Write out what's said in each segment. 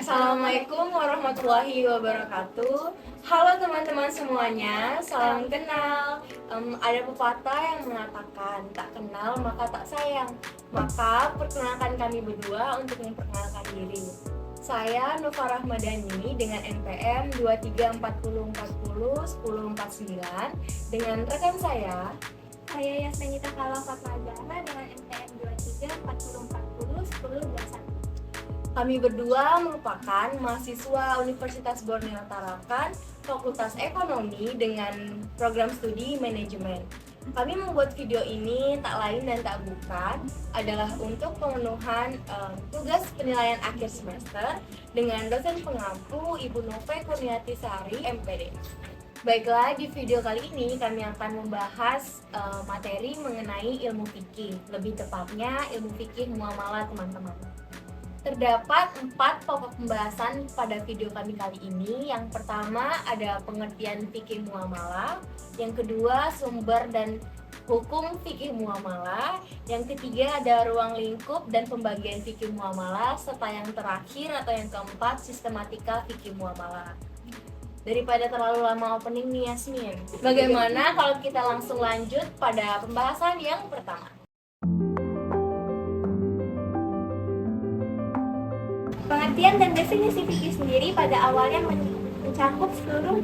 Assalamualaikum warahmatullahi wabarakatuh. Halo teman-teman semuanya, salam kenal. Ada pepatah yang mengatakan tak kenal maka tak sayang. Maka perkenalkan kami berdua untuk memperkenalkan diri. Saya Nova Rahmadani dengan NPM 2340401049 dengan rekan Saya Yasminita Kala Fatmazahra dengan NPM 2340401021. Kami berdua merupakan mahasiswa Universitas Borneo Tarakan, Fakultas Ekonomi dengan program studi manajemen. Kami membuat video ini tak lain dan tak bukan adalah untuk pemenuhan tugas penilaian akhir semester dengan dosen pengampu Ibu Nove Kurniati Sari, MPD. Baiklah, di video kali ini kami akan membahas materi mengenai ilmu fikih, lebih tepatnya ilmu fikih muamalah, teman-teman. Terdapat 4 pokok pembahasan pada video kami kali ini. Yang pertama ada pengertian fikih muamalah, yang kedua sumber dan hukum fikih muamalah, yang ketiga ada ruang lingkup dan pembagian fikih muamalah, serta yang terakhir atau yang keempat sistematika fikih muamalah. Daripada terlalu lama opening nih Yasmin, bagaimana kalau kita langsung lanjut pada pembahasan yang pertama? Pengertian dan definisi fikih sendiri pada awalnya mencakup seluruh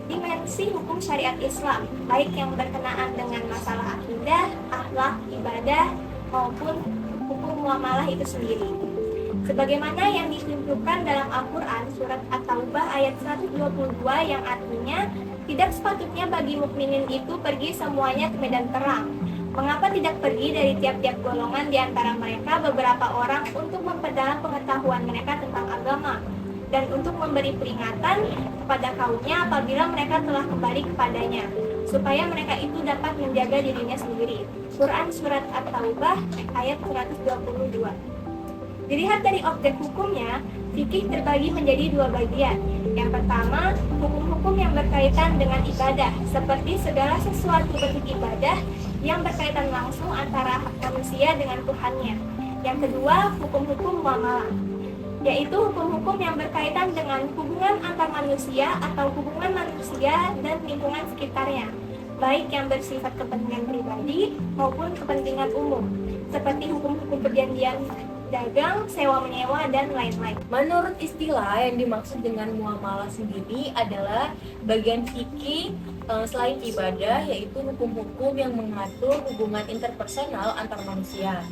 dimensi hukum syariat Islam, baik yang berkenaan dengan masalah akidah, akhlak, ibadah, maupun hukum muamalah itu sendiri. Sebagaimana yang ditunjukkan dalam Al-Quran surat At-Taubah ayat 122 yang artinya, tidak sepatutnya bagi mukminin itu pergi semuanya ke medan perang. Mengapa tidak pergi dari tiap-tiap golongan di antara mereka beberapa orang untuk memperdalam pengetahuan mereka tentang agama dan untuk memberi peringatan kepada kaumnya apabila mereka telah kembali kepadanya, supaya mereka itu dapat menjaga dirinya sendiri. Quran Surat At-Taubah ayat 122. Dilihat dari objek hukumnya, fikih terbagi menjadi 2 bagian. Yang pertama, hukum-hukum yang berkaitan dengan ibadah, seperti segala sesuatu bentuk ibadah yang berkaitan langsung antara manusia dengan Tuhannya. Yang kedua, hukum-hukum muamalah, yaitu hukum-hukum yang berkaitan dengan hubungan antar manusia atau hubungan manusia dan lingkungan sekitarnya, baik yang bersifat kepentingan pribadi maupun kepentingan umum, seperti hukum-hukum perjanjian dagang, sewa-menyewa, dan lain-lain. Menurut istilah yang dimaksud dengan muamalah sendiri adalah bagian fikih selain ibadah, yaitu hukum-hukum yang mengatur hubungan interpersonal antar manusia.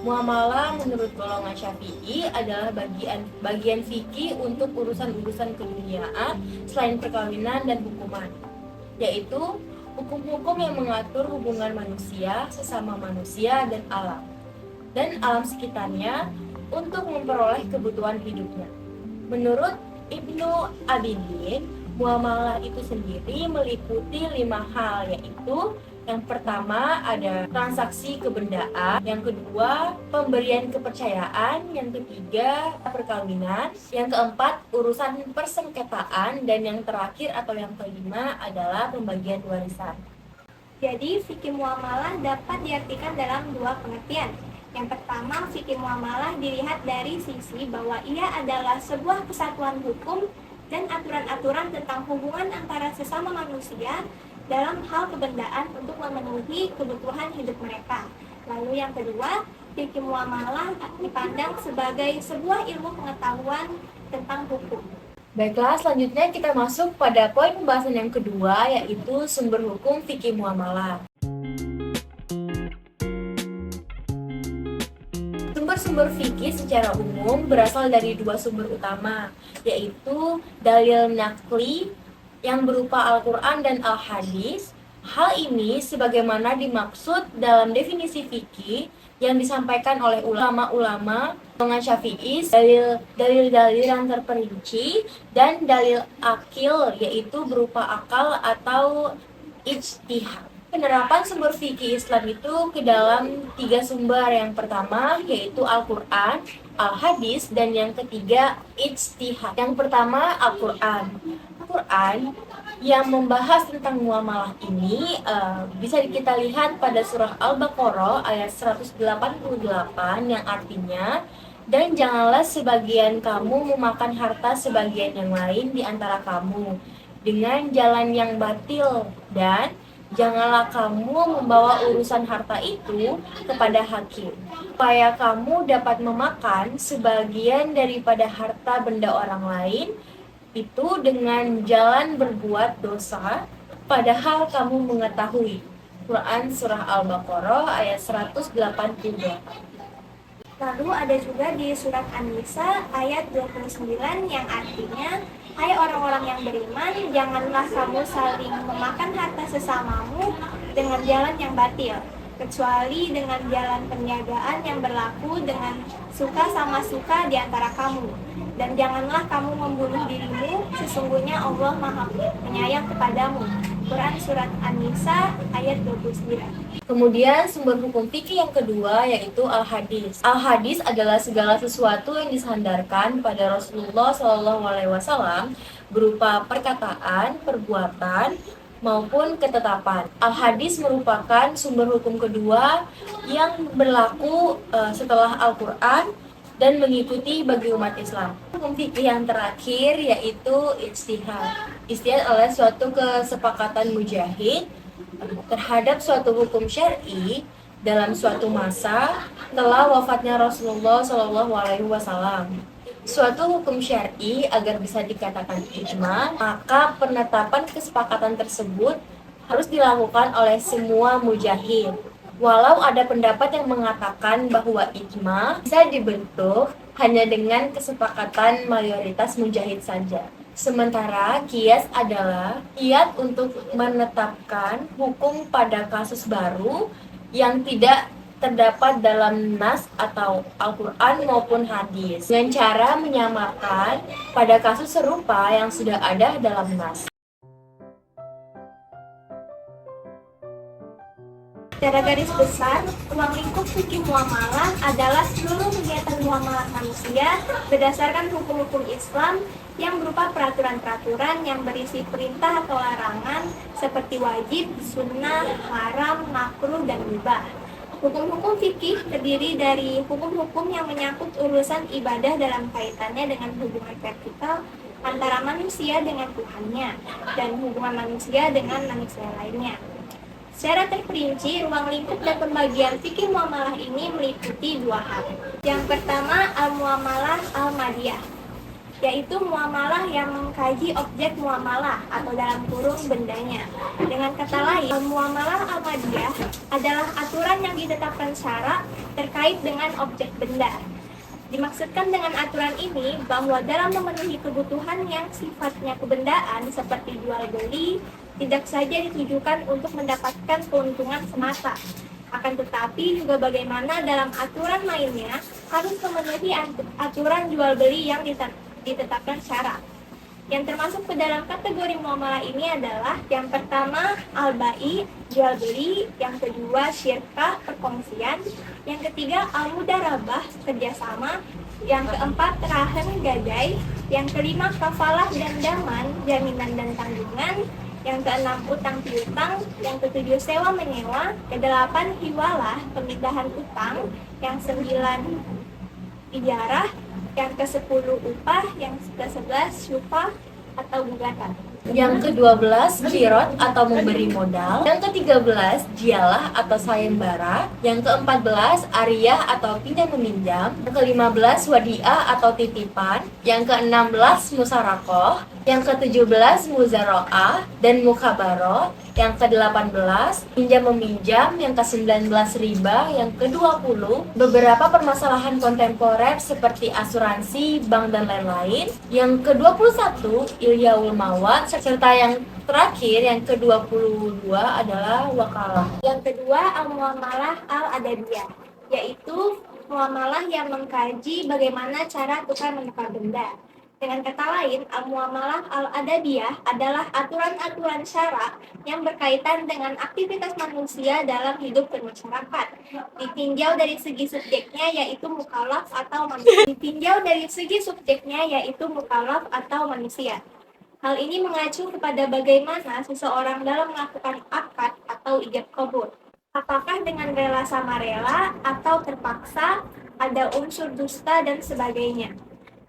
Muamalah menurut golongan Syafi'i adalah bagian fikih untuk urusan-urusan keduniaan selain perkawinan dan hukuman, yaitu hukum-hukum yang mengatur hubungan manusia sesama manusia dan alam sekitarnya untuk memperoleh kebutuhan hidupnya. Menurut Ibnu Abidin, muamalah itu sendiri meliputi 5 hal, yaitu yang pertama ada transaksi kebendaan, yang kedua pemberian kepercayaan, yang ketiga perkawinan, yang keempat urusan persengketaan, dan yang terakhir atau yang kelima adalah pembagian warisan. Jadi, fikih muamalah dapat diartikan dalam 2 pengertian. Yang pertama, fikih muamalah dilihat dari sisi bahwa ia adalah sebuah kesatuan hukum dan aturan-aturan tentang hubungan antara sesama manusia dalam hal kebendaan untuk memenuhi kebutuhan hidup mereka. Lalu yang kedua, fikih muamalah dipandang sebagai sebuah ilmu pengetahuan tentang hukum. Baiklah, selanjutnya kita masuk pada poin pembahasan yang kedua, yaitu sumber hukum fikih muamalah. Sumber fikih secara umum berasal dari 2 sumber utama, yaitu dalil nakli yang berupa Al-Quran dan Al-Hadis. Hal ini sebagaimana dimaksud dalam definisi fikih yang disampaikan oleh ulama-ulama golongan Syafi'i, dalil-dalil yang terperinci, dan dalil akil, yaitu berupa akal atau ijtihad. Penerapan sumber fikih Islam itu ke dalam 3 sumber. Yang pertama yaitu Al-Quran, Al-Hadis, dan yang ketiga ijtihad. Yang pertama Al-Quran. Al-Quran yang membahas tentang muamalah ini bisa kita lihat pada surah Al-Baqarah ayat 188 yang artinya, Dan janganlah sebagian kamu memakan harta sebagian yang lain di antara kamu dengan jalan yang batil, dan janganlah kamu membawa urusan harta itu kepada hakim, supaya kamu dapat memakan sebagian daripada harta benda orang lain itu dengan jalan berbuat dosa, padahal kamu mengetahui. Quran Surah Al-Baqarah ayat 182. Lalu ada juga di surat An-Nisa ayat 29 yang artinya, hai orang-orang yang beriman, janganlah kamu saling memakan harta sesamamu dengan jalan yang batil, kecuali dengan jalan penjagaan yang berlaku dengan suka sama suka di antara kamu. Dan janganlah kamu membunuh dirimu, sesungguhnya Allah Maha Penyayang kepadamu. Quran Surat An-Nisa ayat 29. Kemudian sumber hukum fikih yang kedua yaitu al-hadis. Al-hadis adalah segala sesuatu yang disandarkan pada Rasulullah SAW berupa perkataan, perbuatan, maupun ketetapan. Al-hadis merupakan sumber hukum kedua yang berlaku setelah Al-Quran dan mengikuti bagi umat Islam. Hukum fikih yang terakhir yaitu ijtihad. Ijtihad adalah suatu kesepakatan mujahid terhadap suatu hukum syar'i dalam suatu masa setelah wafatnya Rasulullah SAW. Suatu hukum syar'i agar bisa dikatakan ijma, maka penetapan kesepakatan tersebut harus dilakukan oleh semua mujahid. Walau ada pendapat yang mengatakan bahwa ijma bisa dibentuk hanya dengan kesepakatan mayoritas mujahid saja. Sementara qiyas adalah kiat untuk menetapkan hukum pada kasus baru yang tidak terdapat dalam nas atau Al-Quran maupun hadis dengan cara menyamakan pada kasus serupa yang sudah ada dalam nas. Secara garis besar, ruang lingkup fikih muamalah adalah seluruh kegiatan muamalah manusia berdasarkan hukum-hukum Islam yang berupa peraturan-peraturan yang berisi perintah atau larangan seperti wajib, sunnah, haram, makruh, dan mubah. Hukum-hukum fikih terdiri dari hukum-hukum yang menyangkut urusan ibadah dalam kaitannya dengan hubungan vertikal antara manusia dengan Tuhannya dan hubungan manusia dengan manusia lainnya. Secara terperinci, ruang lingkup dan pembagian fikih muamalah ini meliputi dua hal. Yang pertama, al-muamalah al-madiyah, yaitu muamalah yang mengkaji objek muamalah atau dalam kurung bendanya. Dengan kata lain, al-muamalah al-madiyah adalah aturan yang ditetapkan syara terkait dengan objek benda. Dimaksudkan dengan aturan ini bahwa dalam memenuhi kebutuhan yang sifatnya kebendaan seperti jual beli, tidak saja ditujukan untuk mendapatkan keuntungan semata. Akan tetapi juga bagaimana dalam aturan lainnya harus memenuhi aturan jual beli yang ditetapkan syara. Yang termasuk ke dalam kategori muamalah ini adalah yang pertama al-bai, jual beli, yang kedua syirkah, perkongsian, yang ketiga al-mudarabah, kerjasama, yang keempat rahan gadai, yang kelima kafalah dan daman, jaminan dan tanggungan, yang keenam utang piutang, yang ketujuh sewa menyewa, kedelapan hiwalah, pemindahan utang, yang sembilan ijarah, yang ke-10 upah, yang ke-11 syufah atau gugatan. Yang ke-12 kirot atau memberi modal. Yang ke-13 jialah atau sayembara. Yang ke-14 ariyah atau pinjam meminjam. Yang ke-15 wadiah atau titipan. Yang ke-16 musarakoh. Yang ke-17 muzaro'ah dan mukhabaroh. Yang ke-18 pinjam meminjam. Yang ke-19 riba. Yang ke-20 beberapa permasalahan kontemporer seperti asuransi, bank dan lain-lain. Yang ke-21 ilyaul mawad, serta yang terakhir yang ke-22 adalah wakalah. Yang kedua al-muamalah al-adabiyah, yaitu muamalah yang mengkaji bagaimana cara tukar menukar benda. Dengan kata lain, al-muamalah al-adabiyah adalah aturan-aturan syara yang berkaitan dengan aktivitas manusia dalam hidup bermasyarakat. Ditinjau dari segi subjeknya yaitu mukallaf atau manusia. Hal ini mengacu kepada bagaimana seseorang dalam melakukan akad atau ijab qabul. Apakah dengan rela sama rela atau terpaksa ada unsur dusta dan sebagainya.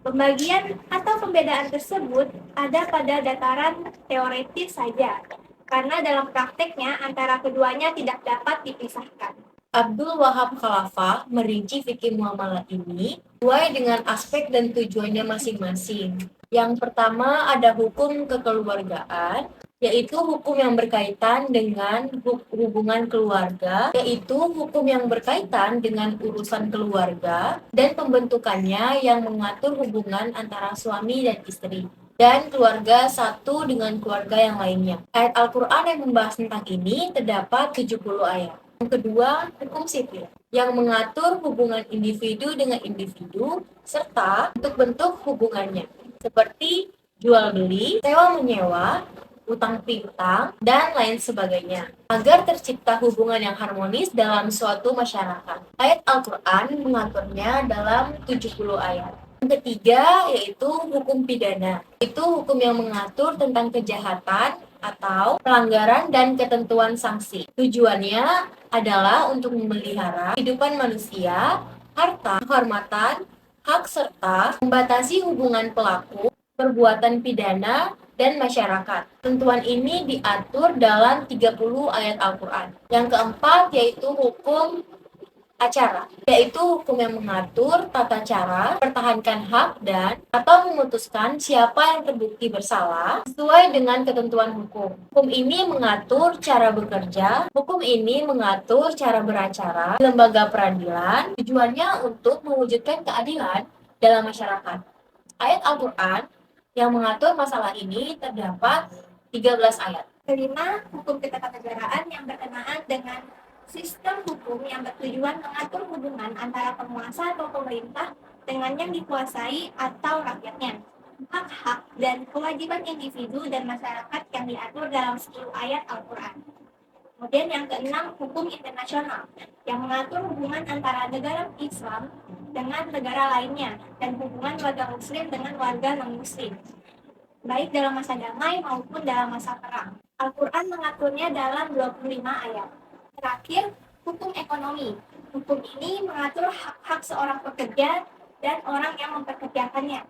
Pembagian atau pembedaan tersebut ada pada dataran teoretis saja, karena dalam prakteknya antara keduanya tidak dapat dipisahkan. Abdul Wahab Khalafah merinci fikih muamalah ini sesuai dengan aspek dan tujuannya masing-masing. Yang pertama ada hukum kekeluargaan, yaitu hukum yang berkaitan dengan hubungan keluarga, yaitu hukum yang berkaitan dengan urusan keluarga dan pembentukannya yang mengatur hubungan antara suami dan istri dan keluarga satu dengan keluarga yang lainnya. Ayat Al-Quran yang membahas tentang ini terdapat 70 ayat. Yang kedua, hukum sipil yang mengatur hubungan individu dengan individu serta bentuk-bentuk hubungannya seperti jual beli, sewa menyewa, utang piutang, dan lain sebagainya agar tercipta hubungan yang harmonis dalam suatu masyarakat. Ayat Al-Quran mengaturnya dalam 70 ayat. Yang ketiga yaitu hukum pidana. Itu hukum yang mengatur tentang kejahatan atau pelanggaran dan ketentuan sanksi. Tujuannya adalah untuk memelihara kehidupan manusia, harta, kehormatan, hak serta membatasi hubungan pelaku, perbuatan pidana, dan masyarakat. Tentuan ini diatur dalam 30 ayat Al-Quran. Yang keempat yaitu hukum acara, yaitu hukum yang mengatur tata cara, pertahankan hak dan atau memutuskan siapa yang terbukti bersalah sesuai dengan ketentuan hukum. Hukum ini mengatur cara bekerja, hukum ini mengatur cara beracara di lembaga peradilan, tujuannya untuk mewujudkan keadilan dalam masyarakat. Ayat Al-Quran yang mengatur masalah ini terdapat 13 ayat. Kelima, hukum ketatanegaraan yang berkenaan dengan sistem hukum yang bertujuan mengatur hubungan antara penguasa atau pemerintah dengan yang dikuasai atau rakyatnya. Hak-hak dan kewajiban individu dan masyarakat yang diatur dalam 10 ayat Al-Quran. Kemudian yang keenam, hukum internasional yang mengatur hubungan antara negara Islam dengan negara lainnya dan hubungan warga muslim dengan warga non-muslim, baik dalam masa damai maupun dalam masa perang. Al-Quran mengaturnya dalam 25 ayat. Terakhir, hukum ekonomi. Hukum ini mengatur hak-hak seorang pekerja dan orang yang mempekerjakannya,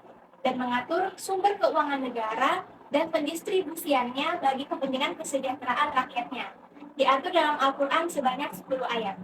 dan mengatur sumber keuangan negara dan pendistribusiannya bagi kepentingan kesejahteraan rakyatnya. Diatur dalam Al-Quran sebanyak 10 ayat.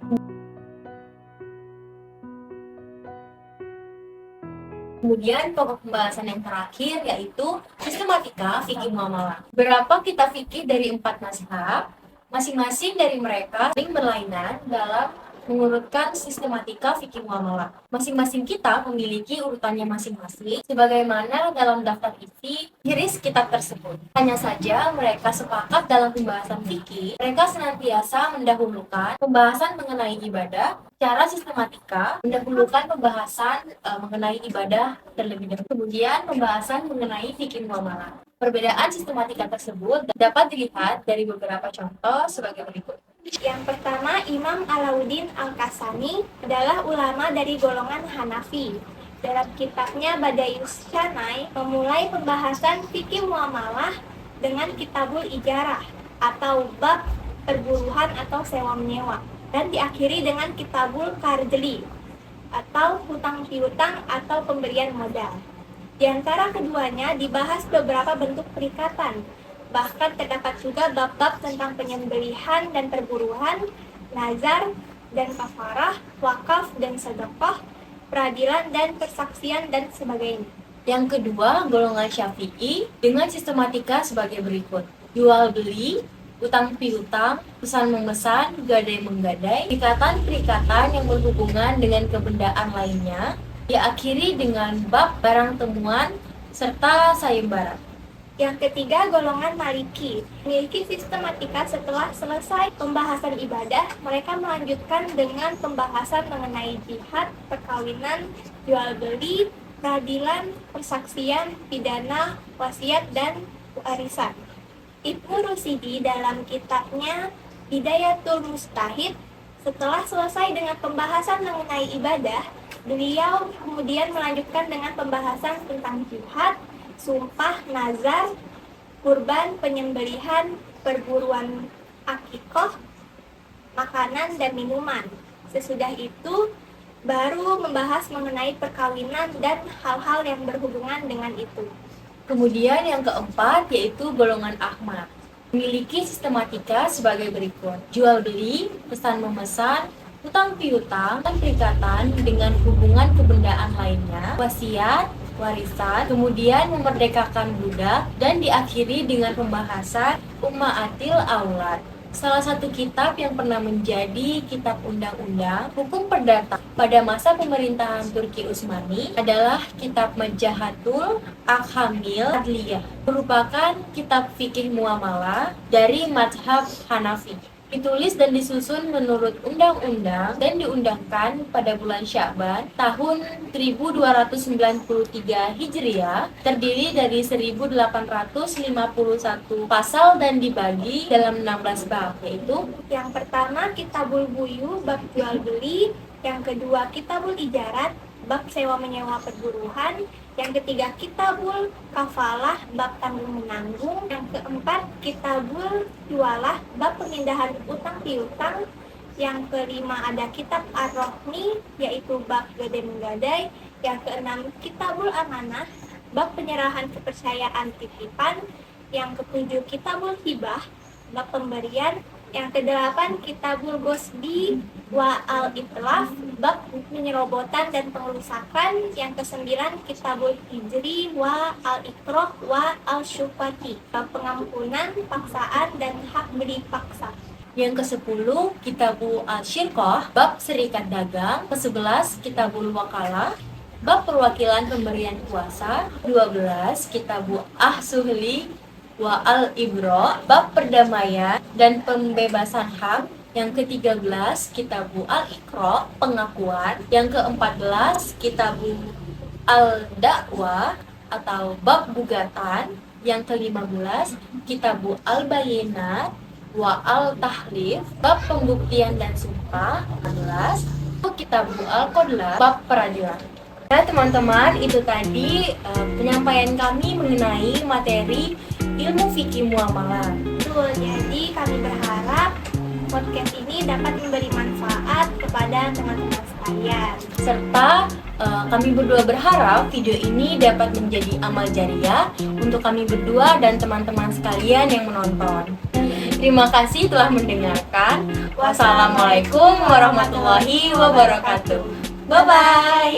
Kemudian pokok pembahasan yang terakhir yaitu sistematika fikih muamalah. Berapa kita fikih dari 4 mazhab? Masing-masing dari mereka saling berlainan dalam mengurutkan sistematika fikih muamalah. Masing-masing kita memiliki urutannya masing-masing sebagaimana dalam daftar isi hiris kitab tersebut. Hanya saja mereka sepakat dalam pembahasan fikih, mereka senantiasa mendahulukan pembahasan mengenai ibadah secara sistematika, mendahulukan pembahasan mengenai ibadah terlebih dahulu, kemudian pembahasan mengenai fikih muamalah. Perbedaan sistematika tersebut dapat dilihat dari beberapa contoh sebagai berikut. Yang pertama, Imam Alauddin Al-Kasani adalah ulama dari golongan Hanafi. Dalam kitabnya Badaiyus Syanai memulai pembahasan fikih muamalah dengan kitabul ijarah atau bab perburuhan atau sewa menyewa, dan diakhiri dengan kitabul karjeli atau hutang piutang atau pemberian modal. Di antara keduanya dibahas beberapa bentuk perikatan. Bahkan terdapat juga bab-bab tentang penyembelihan dan perburuhan, nazar dan kafarah, wakaf dan sedekah, peradilan dan persaksian dan sebagainya. Yang kedua, golongan Syafi'i dengan sistematika sebagai berikut. Jual beli, utang piutang, pesan memesan, gadai menggadai, perikatan yang berhubungan dengan kebendaan lainnya, diakhiri dengan bab barang temuan serta sayembara. Yang ketiga, golongan Maliki memiliki sistematika. Setelah selesai pembahasan ibadah, mereka melanjutkan dengan pembahasan mengenai jihad, perkawinan, jual beli, peradilan, persaksian, pidana, wasiat, dan warisan. Ibnu Rusidi dalam kitabnya Bidayatul Mustahid, setelah selesai dengan pembahasan mengenai ibadah, beliau kemudian melanjutkan dengan pembahasan tentang jihad, sumpah, nazar, kurban, penyembelihan, perburuan akikah, makanan dan minuman. Sesudah itu baru membahas mengenai perkawinan dan hal-hal yang berhubungan dengan itu. Kemudian yang keempat yaitu golongan Ahmad. Memiliki sistematika sebagai berikut: jual beli, pesan memesan, hutang piutang, dan perikatan dengan hubungan kebendaan lainnya, wasiat, warisan, kemudian memerdekakan budak, dan diakhiri dengan pembahasan Umma'atil Aulad. Salah satu kitab yang pernah menjadi kitab undang-undang hukum perdata pada masa pemerintahan Turki Utsmani adalah kitab Majahatul Ahkamil Adliyah, merupakan kitab fikih muamalah dari mazhab Hanafi. Ditulis dan disusun menurut undang-undang dan diundangkan pada bulan Sya'ban tahun 1293 Hijriah, terdiri dari 1851 pasal dan dibagi dalam 16 bab, yaitu Yang pertama Kitabul Buyu bab jual beli, yang kedua Kitabul Ijarat bab sewa menyewa perburuhan, yang ketiga Kitabul Kafalah bab tanggung menanggung, yang keempat Kitabul Jualah bab pemindahan utang piutang, yang kelima ada Kitab Ar-Rohni yaitu bab gade menggadai, yang keenam Kitabul Amanah bab penyerahan kepercayaan titipan, yang ketujuh Kitabul Hibah bab pemberian, yang kedelapan Kitabul Gosbi wa al-Itlaf bab penyerobotan dan pengerusakan, yang kesembilan Kitabul Hijri wa al-Ikroh wa al-Syufati bab pengampunan, paksaan, dan hak beri paksa. yang ke-10 Kitabul Al-Syirqah bab serikat dagang, ke-11 Kitabul Wakalah bab perwakilan pemberian kuasa, 12 Kitabul Ahsuhli wa al-Ibro bab perdamaian dan pembebasan hak, yang ke-13 Kitabul Al-Iqra pengakuan, yang ke-14 Kitabul Al-Da'wah atau bab gugatan, yang ke-15 Kitabul Al-Bayinat wa al-Tahlif bab pembuktian dan sumpah, 15 Kitabul Al-Qadla bab peradilan. Nah teman-teman, itu tadi penyampaian kami mengenai materi ilmu fikih muamalah. Betul, jadi kami berharap podcast ini dapat memberi manfaat kepada teman-teman sekalian. Serta kami berdua berharap video ini dapat menjadi amal jariah untuk kami berdua dan teman-teman sekalian yang menonton. Terima kasih telah mendengarkan. Wassalamualaikum warahmatullahi wabarakatuh. Bye-bye.